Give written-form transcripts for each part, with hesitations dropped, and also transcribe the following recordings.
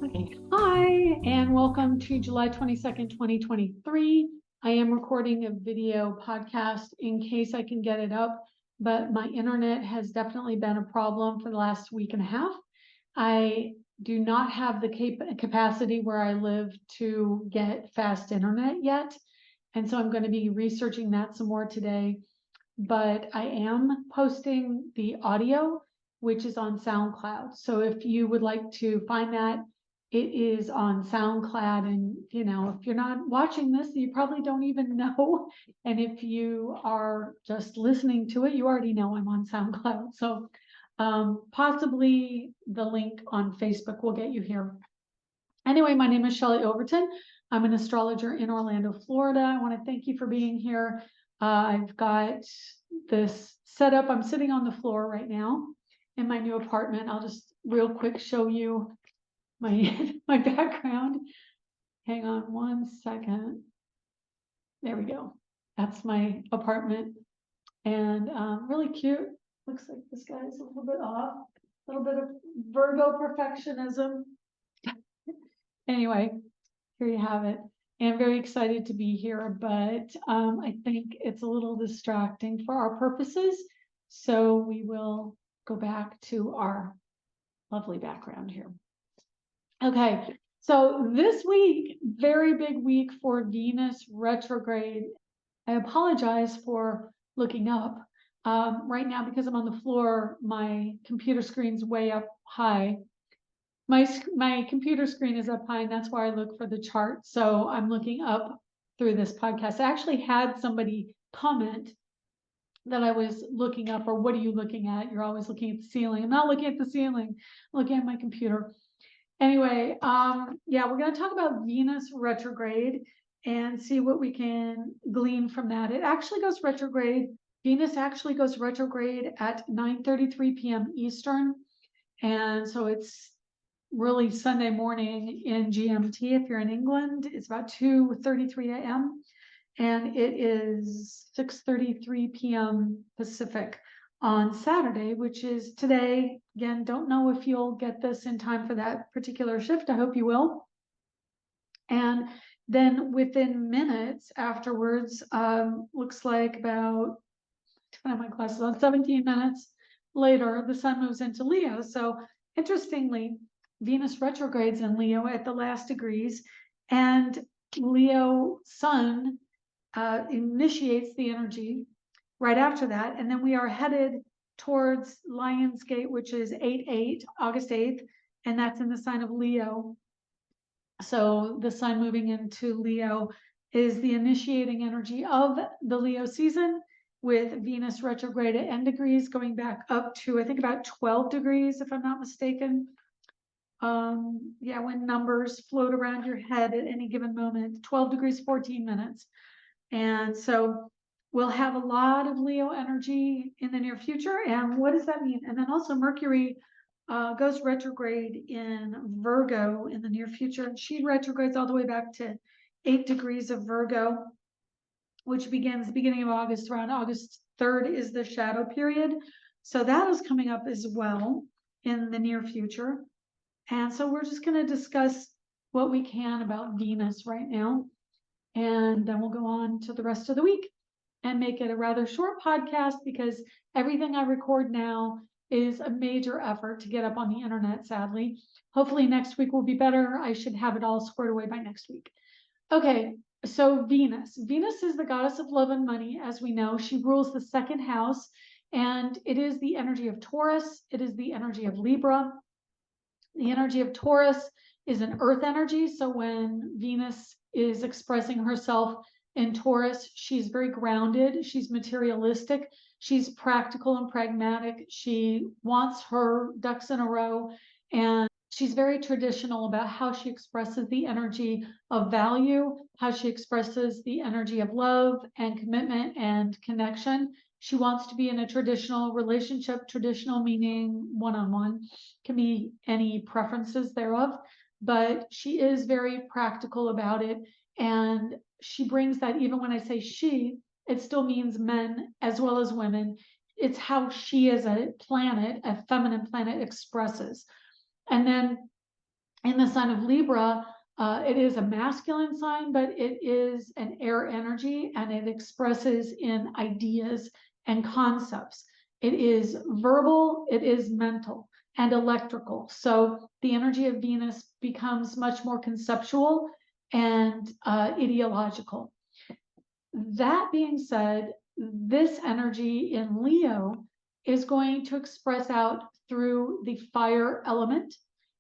Okay, hi, and welcome to July 22nd, 2023. I am recording a video podcast in case I can get it up, but my internet has definitely been a problem for the last week and a half. I do not have the capacity where I live to get fast internet yet, and so I'm going to be researching that some more today. But I am posting the audio, which is on SoundCloud. So if you would like to find that, it is on SoundCloud. And, if you're not watching this, you probably don't even know. And if you are just listening to it, you already know I'm on SoundCloud. So possibly the link on Facebook will get you here. Anyway, my name is Shelley Overton. I'm an astrologer in Orlando, Florida. I want to thank you for being here. I've got this set up. I'm sitting on the floor right now in my new apartment. I'll just real quick show you my my background. Hang on one second. There we go. That's my apartment, and really cute. Looks like this guy's a little bit off. A little bit of Virgo perfectionism. Anyway, here you have it. And I'm very excited to be here, but I think it's a little distracting for our purposes. So we will go back to our lovely background here. Okay, so this week, very big week for Venus retrograde. I apologize for looking up. Right now, because I'm on the floor, my computer screen's way up high. My computer screen is up high, and that's why I look for the chart. So I'm looking up through this podcast. I actually had somebody comment that I was looking up, or what are you looking at? You're always looking at the ceiling. I'm not looking at the ceiling, I'm looking at my computer. Anyway, yeah, we're going to talk about Venus retrograde and see what we can glean from that. It actually goes retrograde. Venus actually goes retrograde at 9:33 p.m. Eastern. And so it's really Sunday morning in GMT. If you're in England, it's about 2:33 a.m. and it is 6:33 p.m. Pacific on Saturday, which is today. Again, don't know if you'll get this in time for that particular shift. I hope you will. And then within minutes afterwards, looks like about, I have my glasses on, 17 minutes later, the sun moves into Leo. So interestingly, Venus retrogrades in Leo at the last degrees, and Leo sun initiates the energy right after that. And then we are headed towards Lionsgate, which is 8/8, August 8th, and that's in the sign of Leo. So the sun moving into Leo is the initiating energy of the Leo season, with Venus retrograde at N degrees going back up to, I think, about 12 degrees, if I'm not mistaken. Yeah, when numbers float around your head at any given moment, 12 degrees, 14 minutes. And so we'll have a lot of Leo energy in the near future. And what does that mean? And then also Mercury goes retrograde in Virgo in the near future. And she retrogrades all the way back to 8 degrees of Virgo, which begins the beginning of August. Around August 3rd is the shadow period. So that is coming up as well in the near future. And so we're just going to discuss what we can about Venus right now. And then we'll go on to the rest of the week and make it a rather short podcast, because everything I record now is a major effort to get up on the internet, sadly. Hopefully next week will be better. I should have it all squared away by next week. Okay, so Venus. Venus is the goddess of love and money, as we know. She rules the second house, and it is the energy of Taurus. It is the energy of Libra. The energy of Taurus is an earth energy. So when Venus is expressing herself in Taurus, she's very grounded. She's materialistic. She's practical and pragmatic. She wants her ducks in a row, and she's very traditional about how she expresses the energy of value, how she expresses the energy of love and commitment and connection. She wants to be in a traditional relationship, traditional meaning one-on-one, can be any preferences thereof, but she is very practical about it. And she brings that, even when I say she, it still means men as well as women. It's how she as a planet, a feminine planet, expresses. And then in the sign of Libra, it is a masculine sign, but it is an air energy, and it expresses in ideas and concepts. It is verbal, it is mental and electrical. So the energy of Venus becomes much more conceptual and ideological. That being said, this energy in Leo is going to express out through the fire element.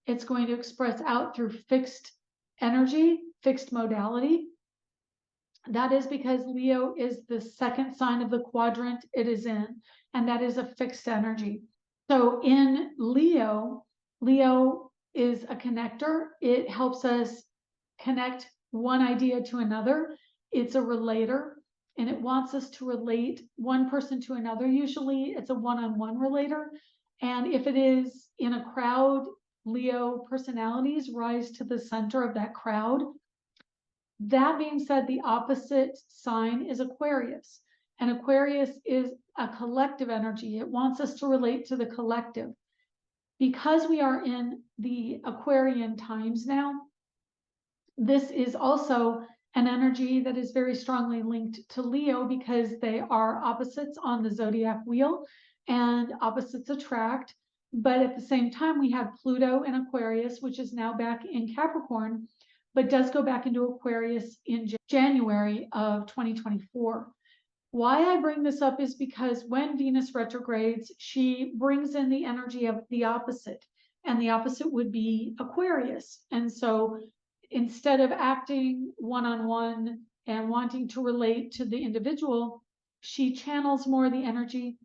It's going to express out through fixed energy, fixed modality. That is because Leo is the second sign of the quadrant it is in, and that is a fixed energy. So in Leo, Leo is a connector. It helps us connect one idea to another. It's a relator, and it wants us to relate one person to another. Usually it's a one-on-one relator. And if it is in a crowd, Leo personalities rise to the center of that crowd. That being said, the opposite sign is Aquarius. And Aquarius is a collective energy. It wants us to relate to the collective. Because we are in the Aquarian times now, this is also an energy that is very strongly linked to Leo because they are opposites on the zodiac wheel and opposites attract. But at the same time, we have Pluto in Aquarius, which is now back in Capricorn, but does go back into Aquarius in January of 2024. Why I bring this up is because when Venus retrogrades, she brings in the energy of the opposite, and the opposite would be Aquarius. And so instead of acting one-on-one and wanting to relate to the individual, she channels more the energy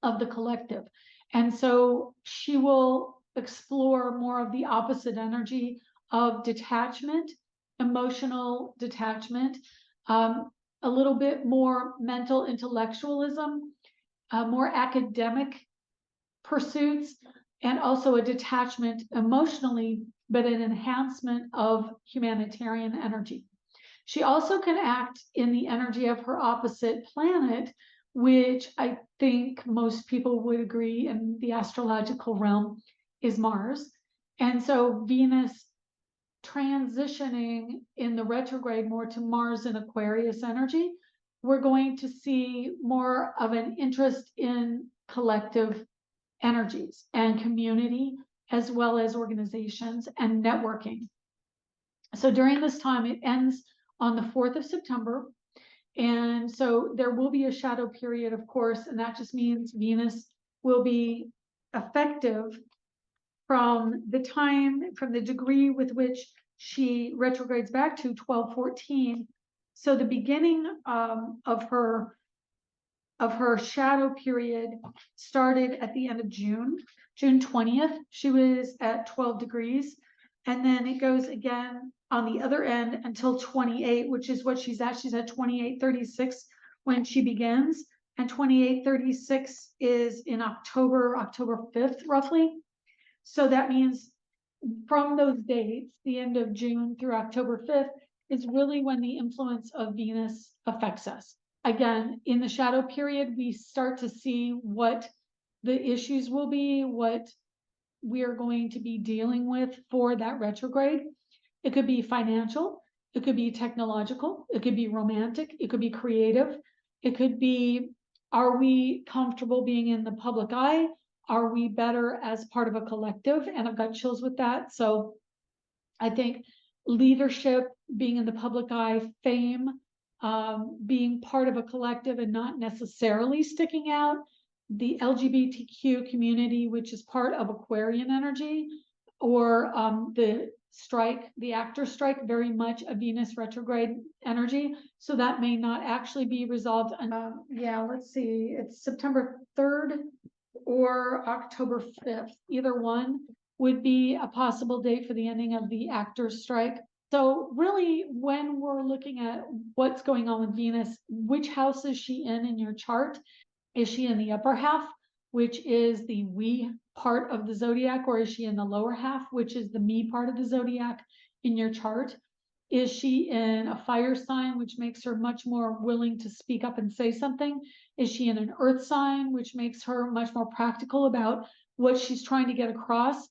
of the collective. And so she will explore more of the opposite energy of detachment, emotional detachment, a little bit more mental intellectualism, more academic pursuits, and also a detachment emotionally, but an enhancement of humanitarian energy. She also can act in the energy of her opposite planet, which I think most people would agree in the astrological realm is Mars. And so Venus transitioning in the retrograde more to Mars and Aquarius energy, we're going to see more of an interest in collective energies and community, as well as organizations and networking. So during this time, it ends on the 4th of September. And so there will be a shadow period, of course, and that just means Venus will be effective from the degree with which she retrogrades back to 1214. So the beginning of her shadow period started at the end of June 20th. She was at 12 degrees. And then it goes again on the other end until 28, which is what she's at. She's at 28:36 when she begins. And 28:36 is in October 5th, roughly. So that means from those dates, the end of June through October 5th, is really when the influence of Venus affects us. Again, in the shadow period, we start to see what the issues will be, what we are going to be dealing with for that retrograde. It could be financial, it could be technological, it could be romantic, it could be creative, it could be, are we comfortable being in the public eye? Are we better as part of a collective? And I've got chills with that. So I think leadership, being in the public eye, fame, being part of a collective and not necessarily sticking out, the LGBTQ community, which is part of Aquarian energy, or the actor strike, very much a Venus retrograde energy. So that may not actually be resolved. Yeah, let's see, it's September 3rd or October 5th. Either one would be a possible date for the ending of the actors strike. So really, when we're looking at what's going on with Venus, which house is she in your chart? Is she in the upper half, which is the we part of the zodiac, or is she in the lower half, which is the me part of the zodiac in your chart? Is she in a fire sign, which makes her much more willing to speak up and say something? Is she in an earth sign, which makes her much more practical about what she's trying to get across?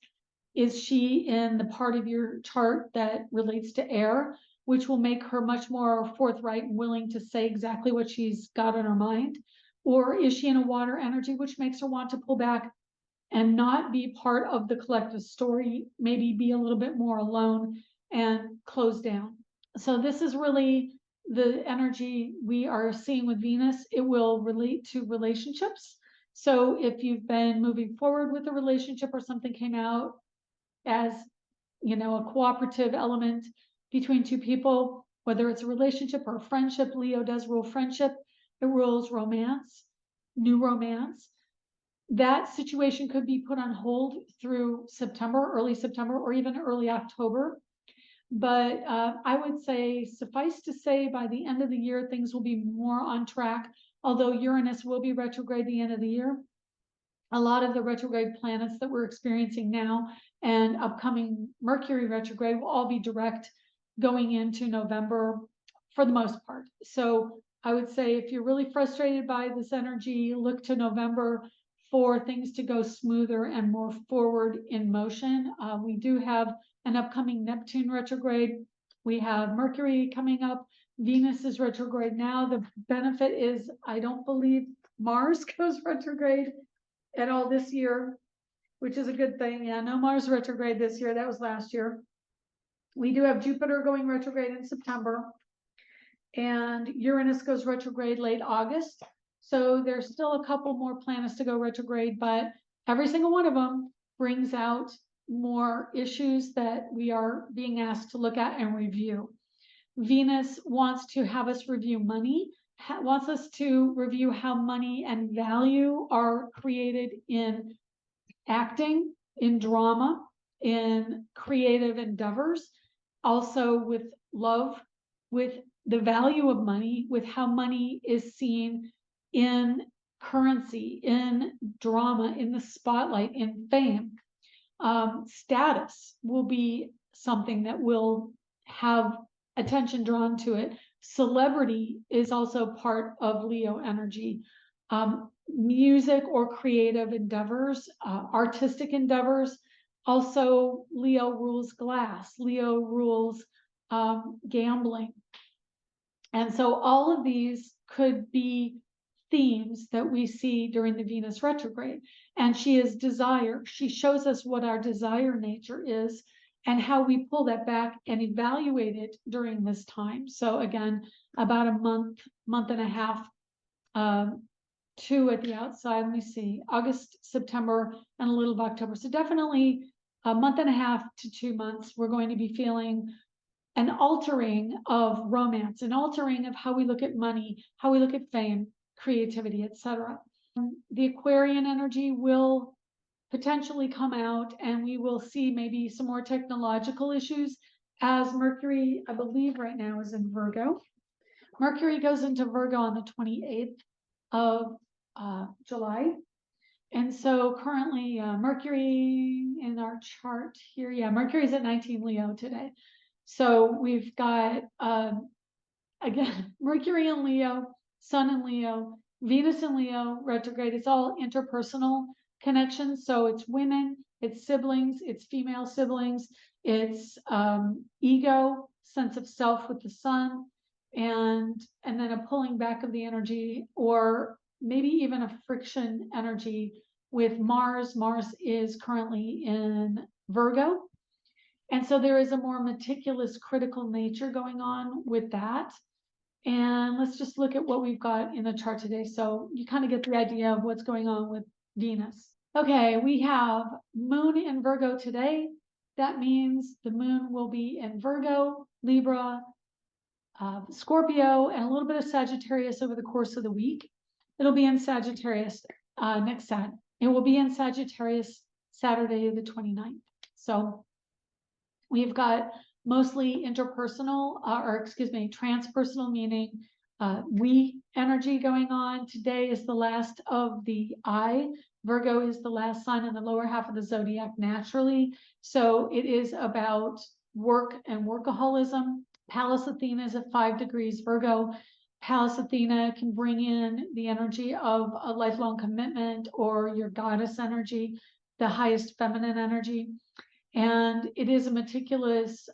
Is she in the part of your chart that relates to air, which will make her much more forthright and willing to say exactly what she's got on her mind? Or is she in a water energy, which makes her want to pull back and not be part of the collective story, maybe be a little bit more alone and close down? So this is really the energy we are seeing with Venus. It will relate to relationships. So if you've been moving forward with a relationship or something came out as, you know, a cooperative element between two people, whether it's a relationship or a friendship, Leo does rule friendship. It rules romance, new romance. That situation could be put on hold through September, early September, or even early October. But I would say, suffice to say, by the end of the year, things will be more on track, although Uranus will be retrograde the end of the year. A lot of the retrograde planets that we're experiencing now and upcoming Mercury retrograde will all be direct going into November for the most part. So I would say if you're really frustrated by this energy, look to November for things to go smoother and more forward in motion. We do have an upcoming Neptune retrograde. We have Mercury coming up. Venus is retrograde now. The benefit is I don't believe Mars goes retrograde at all this year, which is a good thing. Yeah, no Mars retrograde this year. That was last year. We do have Jupiter going retrograde in September, and Uranus goes retrograde late August. So there's still a couple more planets to go retrograde, but every single one of them brings out more issues that we are being asked to look at and review. Venus wants to have us review money, wants us to review how money and value are created in acting, in drama, in creative endeavors, also with love, with the value of money, with how money is seen in currency, in drama, in the spotlight, in fame. Status will be something that will have attention drawn to it. Celebrity is also part of Leo energy. Music or creative endeavors, artistic endeavors. Also, Leo rules glass. Leo rules gambling. And so all of these could be themes that we see during the Venus retrograde. And she is desire. She shows us what our desire nature is and how we pull that back and evaluate it during this time. So again, about a month and a half, two at the outside. Let me see, August, September, and a little of October. So definitely a month and a half to 2 months, we're going to be feeling an altering of romance, an altering of how we look at money, how we look at fame, creativity, etc. The Aquarian energy will potentially come out, and we will see maybe some more technological issues as Mercury, I believe right now, is in Virgo. Mercury goes into Virgo on the 28th of July. And so currently Mercury in our chart here, yeah, Mercury's at 19 Leo today. So we've got, again, Mercury in Leo, Sun in Leo, Venus in Leo, retrograde. It's all interpersonal connections. So it's women, it's siblings, it's female siblings, it's ego, sense of self with the sun, and then a pulling back of the energy, or maybe even a friction energy with Mars. Mars is currently in Virgo. And so there is a more meticulous, critical nature going on with that. And let's just look at what we've got in the chart today. So you kind of get the idea of what's going on with Venus. Okay, we have Moon in Virgo today. That means the Moon will be in Virgo, Libra, Scorpio, and a little bit of Sagittarius over the course of the week. It'll be in Sagittarius next Saturday. It will be in Sagittarius Saturday the 29th. So we've got mostly interpersonal, transpersonal, meaning we energy going on. Today is the last of the eye. Virgo is the last sign in the lower half of the zodiac naturally. So it is about work and workaholism. Pallas Athena is at 5 degrees Virgo. Pallas Athena can bring in the energy of a lifelong commitment or your goddess energy, the highest feminine energy. and it is a meticulous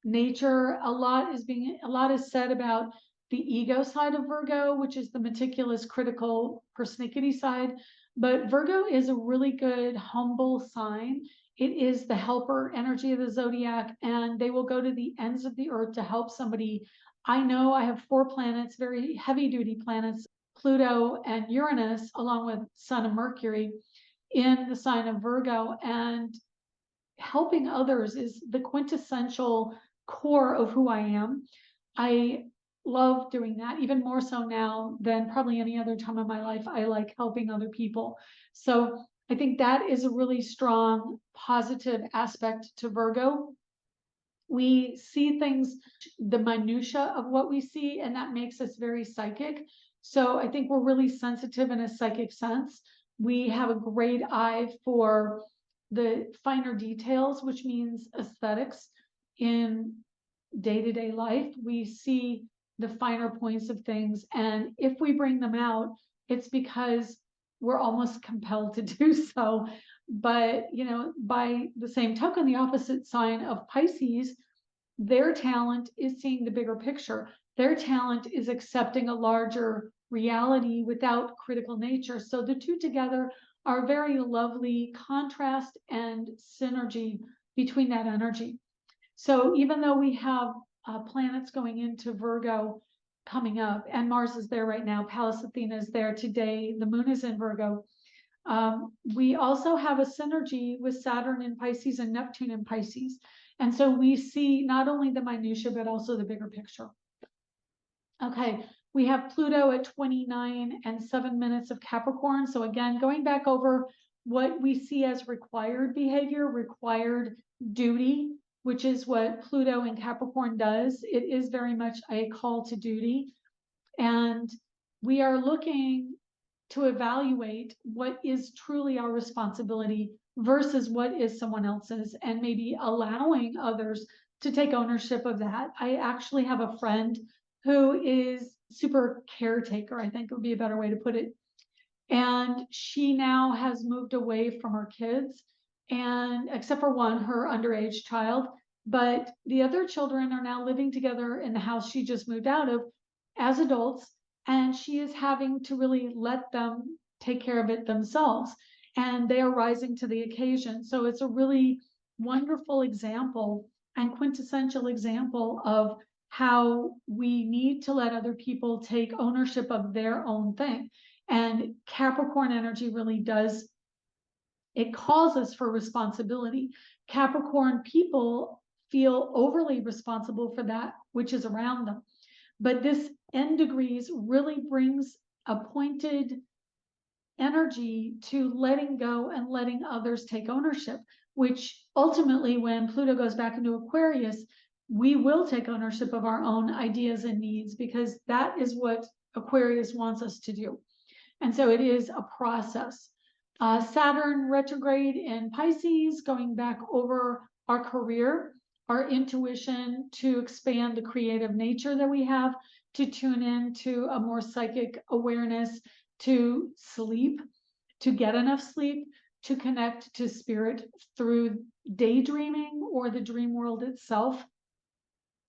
nature. A lot is said about the ego side of Virgo, which is the meticulous, critical, persnickety side. But Virgo is a really good, humble sign. It is the helper energy of the zodiac, and they will go to the ends of the earth to help somebody. I know I have 4 planets, very heavy duty planets, Pluto and Uranus, along with Sun and Mercury in the sign of Virgo. And helping others is the quintessential core of who I am. I love doing that, even more so now than probably any other time in my life. I like helping other people. So I think that is a really strong positive aspect to Virgo. We see things, the minutia of what we see, and that makes us very psychic. So I think we're really sensitive in a psychic sense. We have a great eye for the finer details, which means aesthetics in day-to-day life. We see the finer points of things, and if we bring them out, it's because we're almost compelled to do so. But by the same token, the opposite sign of Pisces, their talent is seeing the bigger picture. Their talent is accepting a larger reality without critical nature. So the two together are a very lovely contrast and synergy between that energy. So even though we have planets going into Virgo coming up, and Mars is there right now, Pallas Athena is there today, the moon is in Virgo. We also have a synergy with Saturn in Pisces and Neptune in Pisces. And so we see not only the minutia, but also the bigger picture. Okay, we have Pluto at 29 and 7 minutes of Capricorn. So again, going back over what we see as required behavior, required duty, which is what Pluto in Capricorn does. It is very much a call to duty. And we are looking to evaluate what is truly our responsibility versus what is someone else's, and maybe allowing others to take ownership of that. I actually have a friend who is super caretaker, I think would be a better way to put it. And she now has moved away from her kids, and except for one, her underage child, but the other children are now living together in the house she just moved out of as adults, and she is having to really let them take care of it themselves, and they are rising to the occasion. So it's a really wonderful example and quintessential example of how we need to let other people take ownership of their own thing. And Capricorn energy really does, it calls us for responsibility. Capricorn people feel overly responsible for that which is around them. But this N degrees really brings a pointed energy to letting go and letting others take ownership, which ultimately, when Pluto goes back into Aquarius, we will take ownership of our own ideas and needs, because that is what Aquarius wants us to do. And so it is a process. Saturn retrograde in Pisces, going back over our career, our intuition to expand the creative nature that we have, to tune in to a more psychic awareness, to sleep, to get enough sleep, to connect to spirit through daydreaming or the dream world itself.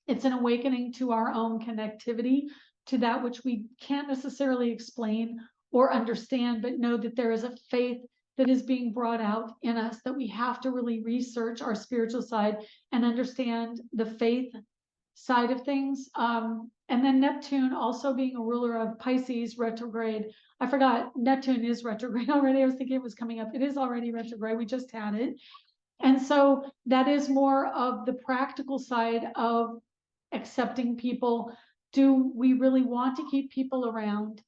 It's an awakening to our own connectivity to that which we can't necessarily explain or understand, but know that there is a faith that is being brought out in us, that we have to really research our spiritual side and understand the faith side of things. And then Neptune also being a ruler of Pisces retrograde. I forgot Neptune is retrograde already. I was thinking it was coming up. It is already retrograde. We just had it. And so that is more of the practical side of accepting people. Do we really want to keep people around?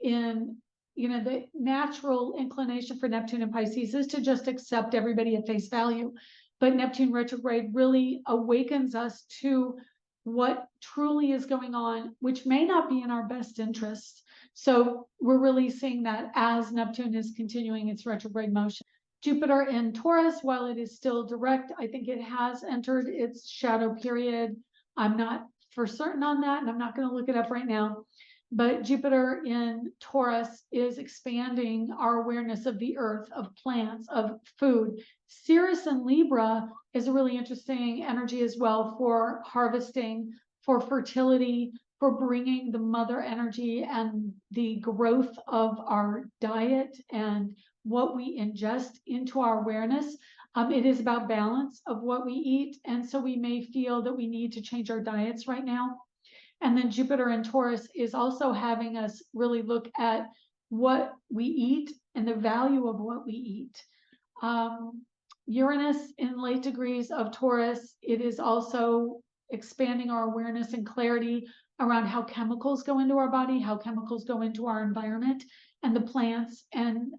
In the natural inclination for Neptune and Pisces is to just accept everybody at face value. But Neptune retrograde really awakens us to what truly is going on, which may not be in our best interest. So we're really seeing that as Neptune is continuing its retrograde motion. Jupiter in Taurus, while it is still direct, I think it has entered its shadow period. I'm not for certain on that, and I'm not going to look it up right now. But Jupiter in Taurus is expanding our awareness of the earth, of plants, of food. Sirius in Libra is a really interesting energy as well for harvesting, for fertility, for bringing the mother energy and the growth of our diet and what we ingest into our awareness. It is about balance of what we eat. And so we may feel that we need to change our diets right now. And then Jupiter in Taurus is also having us really look at what we eat and the value of what we eat. Uranus in late degrees of Taurus, it is also expanding our awareness and clarity around how chemicals go into our body, how chemicals go into our environment and the plants and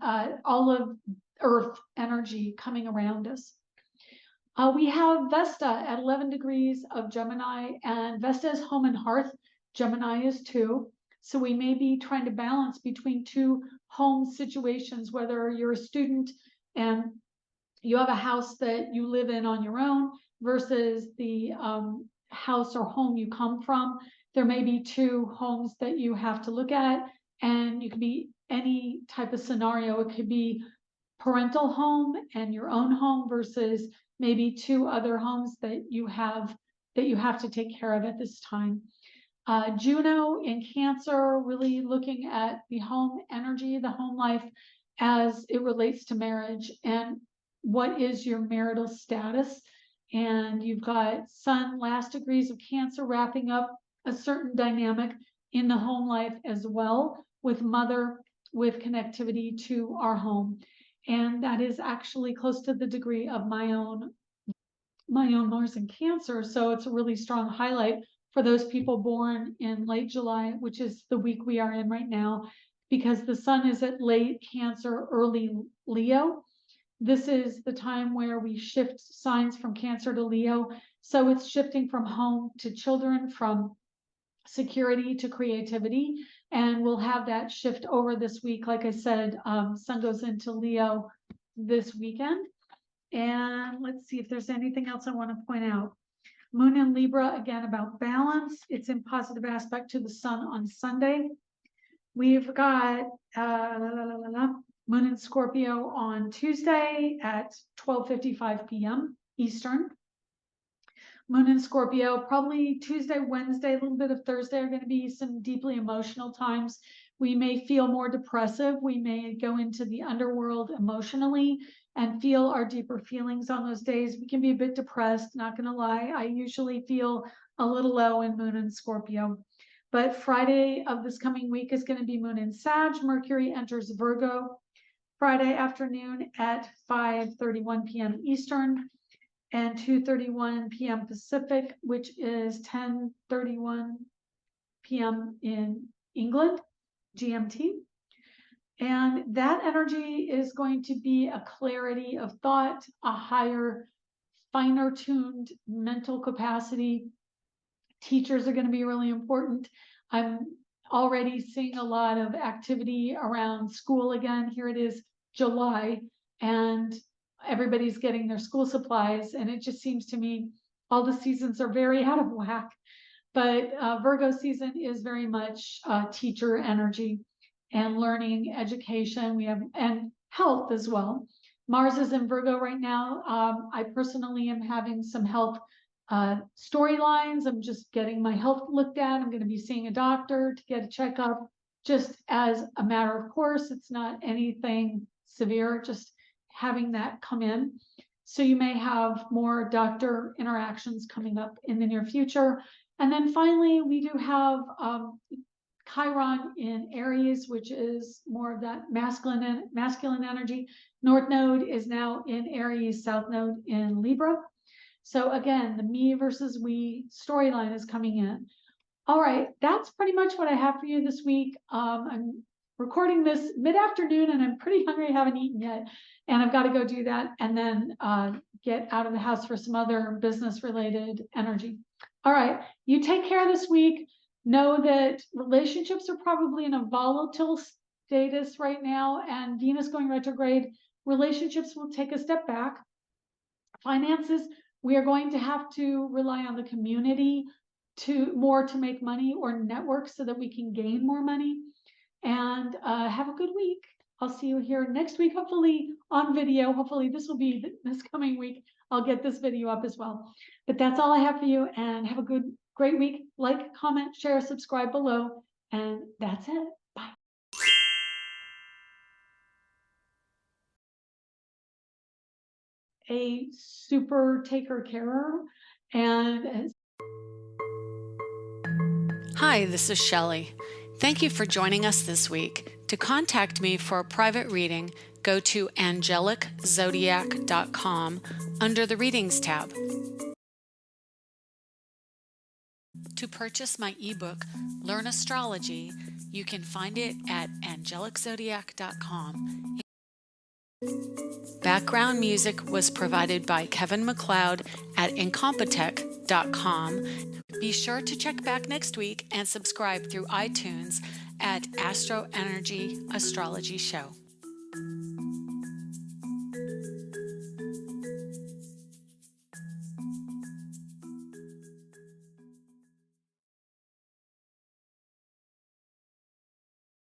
all of earth energy coming around us. We have Vesta at 11 degrees of Gemini, and Vesta is home and hearth. Gemini is too. So we may be trying to balance between two home situations, whether you're a student and you have a house that you live in on your own versus the house or home you come from. There may be two homes that you have to look at, and you could be any type of scenario. It could be parental home and your own home versus maybe two other homes that you have to take care of at this time. Juno in Cancer, really looking at the home energy, the home life as it relates to marriage and what is your marital status. And you've got Sun, last degrees of Cancer, wrapping up a certain dynamic in the home life as well, with mother, with connectivity to our home. And that is actually close to the degree of my own Mars in Cancer. So it's a really strong highlight for those people born in late July, which is the week we are in right now, because the sun is at late Cancer, early Leo. This is the time where we shift signs from Cancer to Leo. So it's shifting from home to children, from security to creativity. And we'll have that shift over this week. Like I said, sun goes into Leo this weekend. And let's see if there's anything else I want to point out. Moon in Libra, again, about balance. It's in positive aspect to the sun on Sunday. We've got Moon in Scorpio on Tuesday at 12:55 p.m. Eastern. Moon in Scorpio, probably Tuesday, Wednesday, a little bit of Thursday are going to be some deeply emotional times. We may feel more depressive. We may go into the underworld emotionally and feel our deeper feelings on those days. We can be a bit depressed, not going to lie. I usually feel a little low in Moon in Scorpio. But Friday of this coming week is going to be Moon in Sag. Mercury enters Virgo Friday afternoon at 5:31 p.m. Eastern and 2:31 p.m. Pacific, which is 10:31 p.m. in England, GMT. And that energy is going to be a clarity of thought, a higher, finer tuned mental capacity. Teachers are going to be really important. I'm already seeing a lot of activity around school again. Here it is July, and everybody's getting their school supplies, and it just seems to me all the seasons are very out of whack. But Virgo season is very much teacher energy and learning, education. We have and health as well. Mars is in Virgo right now. I personally am having some health storylines. I'm just getting my health looked at. I'm going to be seeing a doctor to get a checkup, just as a matter of course. It's not anything severe, just having that come in. So you may have more doctor interactions coming up in the near future. And then finally, we do have Chiron in Aries, which is more of that masculine energy. North Node is now in Aries, South Node in Libra. So again, the me versus we storyline is coming in. All right, that's pretty much what I have for you this week. I'm recording this mid-afternoon and I'm pretty hungry, I haven't eaten yet. And I've got to go do that and then get out of the house for some other business-related energy. All right, you take care this week. Know that relationships are probably in a volatile status right now, and Venus going retrograde, relationships will take a step back. Finances, we are going to have to rely on the community to make money or network so that we can gain more money. And have a good week. I'll see you here next week, hopefully on video. Hopefully this will be this coming week. I'll get this video up as well. But that's all I have for you, and have a great week. Like, comment, share, subscribe below, and that's it. Bye. A super taker carer, and Hi, this is Shelley. Thank you for joining us this week. To contact me for a private reading, go to angeliczodiac.com under the Readings tab. To purchase my ebook, Learn Astrology, you can find it at angeliczodiac.com. Background music was provided by Kevin MacLeod at incompetech.com. Be sure to check back next week and subscribe through iTunes at Astroenergy Astrology Show.